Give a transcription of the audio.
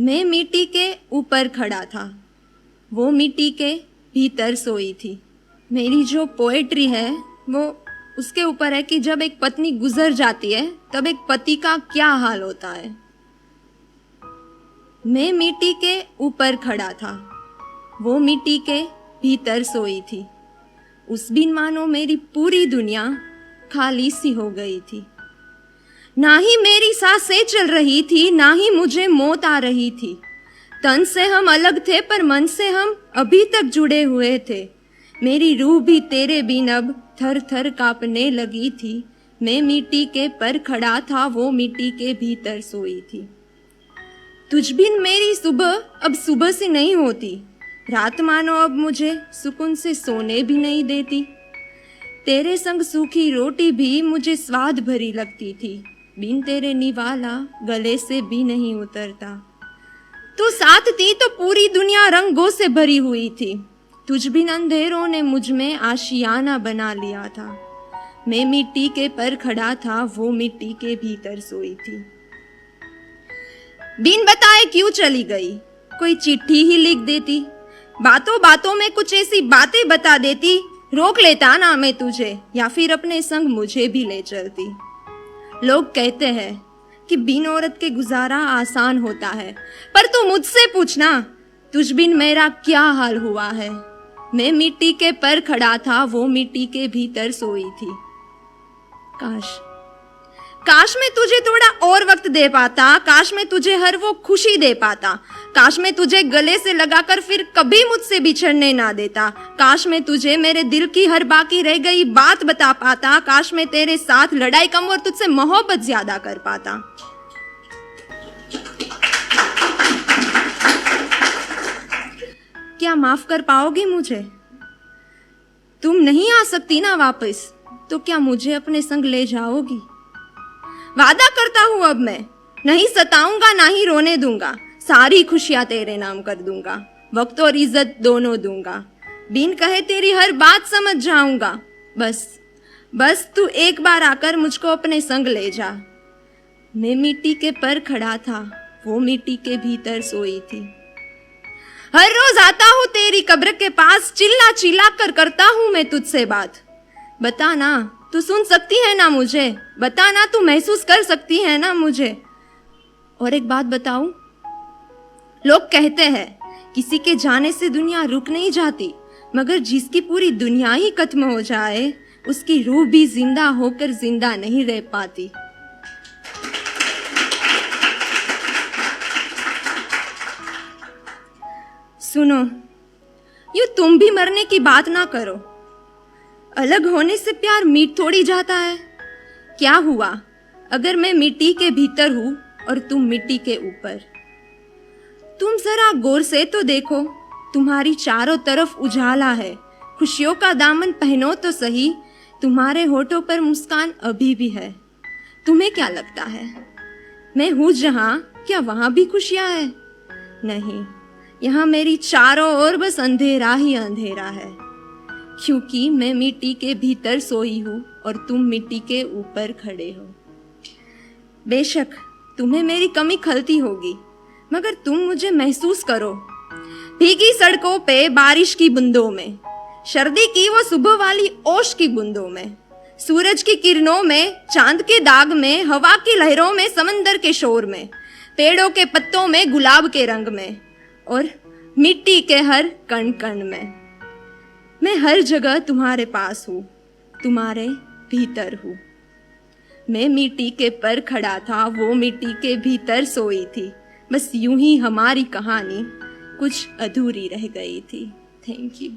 मैं मिट्टी के ऊपर खड़ा था, वो मिट्टी के भीतर सोई थी। मेरी जो पोएट्री है वो उसके ऊपर है कि जब एक पत्नी गुजर जाती है तब एक पति का क्या हाल होता है। मैं मिट्टी के ऊपर खड़ा था, वो मिट्टी के भीतर सोई थी। उस दिन मानो मेरी पूरी दुनिया खाली सी हो गई थी। ना ही मेरी सांसें चल रही थी, ना ही मुझे मौत आ रही थी। तन से हम अलग थे पर मन से हम अभी तक जुड़े हुए थे। मेरी रूह भी तेरे बिन अब थर थर कांपने लगी थी। मैं मिट्टी के पर खड़ा था, वो मिट्टी के भीतर सोई थी। तुझ बिन मेरी सुबह अब सुबह सी नहीं होती। रात मानो अब मुझे सुकून से सोने भी नहीं देती। तेरे संग सूखी रोटी भी मुझे स्वाद भरी लगती थी। बिन तेरे निवाला गले से भी नहीं उतरता। तू साथ थी तो पूरी दुनिया रंगों से भरी हुई थी। तुझ बिन अंधेरों ने मुझ में आशियाना बना लिया था। मैं मिट्टी के पर खड़ा था, वो मिट्टी के भीतर सोई थी। बिन बताए क्यों चली गई, कोई चिट्ठी ही लिख देती। बातों बातों में कुछ ऐसी बातें बता देती। रोक लेता ना मैं तुझे, या फिर अपने संग मुझे भी ले चलती। लोग कहते हैं कि बिन औरत के गुजारा आसान होता है, पर तू मुझसे पूछना तुझ बिन मेरा क्या हाल हुआ है। मैं मिट्टी के पर खड़ा था, वो मिट्टी के भीतर सोई थी। काश मैं तुझे थोड़ा और वक्त दे पाता। काश मैं तुझे हर वो खुशी दे पाता। काश मैं तुझे गले से लगाकर फिर कभी मुझसे बिछड़ने ना देता। काश मैं तुझे मेरे दिल की हर बाकी रह गई बात बता पाता। काश मैं तेरे साथ लड़ाई कम और तुझसे मोहब्बत ज्यादा कर पाता। क्या माफ कर पाओगी मुझे? तुम नहीं आ सकती ना वापस, तो क्या मुझे अपने संग ले जाओगी? वादा करता हूं अब मैं नहीं सताऊंगा, ना ही रोने दूंगा। सारी खुशियां तेरे नाम कर दूंगा, वक्त और इज्जत दोनों दूंगा। बिन कहे तेरी हर बात समझ जाऊंगा। बस तू एक बार आकर मुझको अपने संग ले जा। मैं मिट्टी के पर खड़ा था, वो मिट्टी के भीतर सोई थी। हर रोज आता हूँ तेरी कब्र के पास, चिल्ला चिल्ला कर करता हूँ मैं तुझसे बात। बता ना तू सुन सकती है ना मुझे, बता ना तू महसूस कर सकती है ना मुझे। और एक बात बताऊं, लोग कहते हैं किसी के जाने से दुनिया रुक नहीं जाती, मगर जिसकी पूरी दुनिया ही खत्म हो जाए उसकी रूह भी जिंदा होकर जिंदा नहीं रह पाती। सुनो, यूं तुम भी मरने की बात ना करो। अलग होने से प्यार मिट थोड़ी जाता है। क्या हुआ अगर मैं मिट्टी के भीतर हूं और तुम मिट्टी के ऊपर? तुम जरा गौर से तो देखो, तुम्हारी चारों तरफ उजाला है। खुशियों का दामन पहनो तो सही, तुम्हारे होठों पर मुस्कान अभी भी है। तुम्हें क्या लगता है मैं हूं जहां, क्या वहां भी खुशियां है? नहीं, यहाँ मेरी चारों ओर बस अंधेरा ही अंधेरा है, क्योंकि मैं मिट्टी के भीतर सोई हूँ और तुम मिट्टी के ऊपर खड़े हो। बेशक तुम्हें मेरी कमी खलती होगी, मगर तुम मुझे महसूस करो। भीगी सड़कों पे बारिश की बूंदों में, सर्दी की वो सुबह वाली ओश की बूंदों में, सूरज की किरणों में, चांद के दाग में, हवा की लहरों में, समंदर के शोर में, पेड़ों के पत्तों में, गुलाब के रंग में और मिट्टी के हर कण कण में। मैं हर जगह तुम्हारे पास हूँ, तुम्हारे भीतर हूँ। मैं मिट्टी के पर खड़ा था, वो मिट्टी के भीतर सोई थी। बस यूं ही हमारी कहानी कुछ अधूरी रह गई थी। Thank you.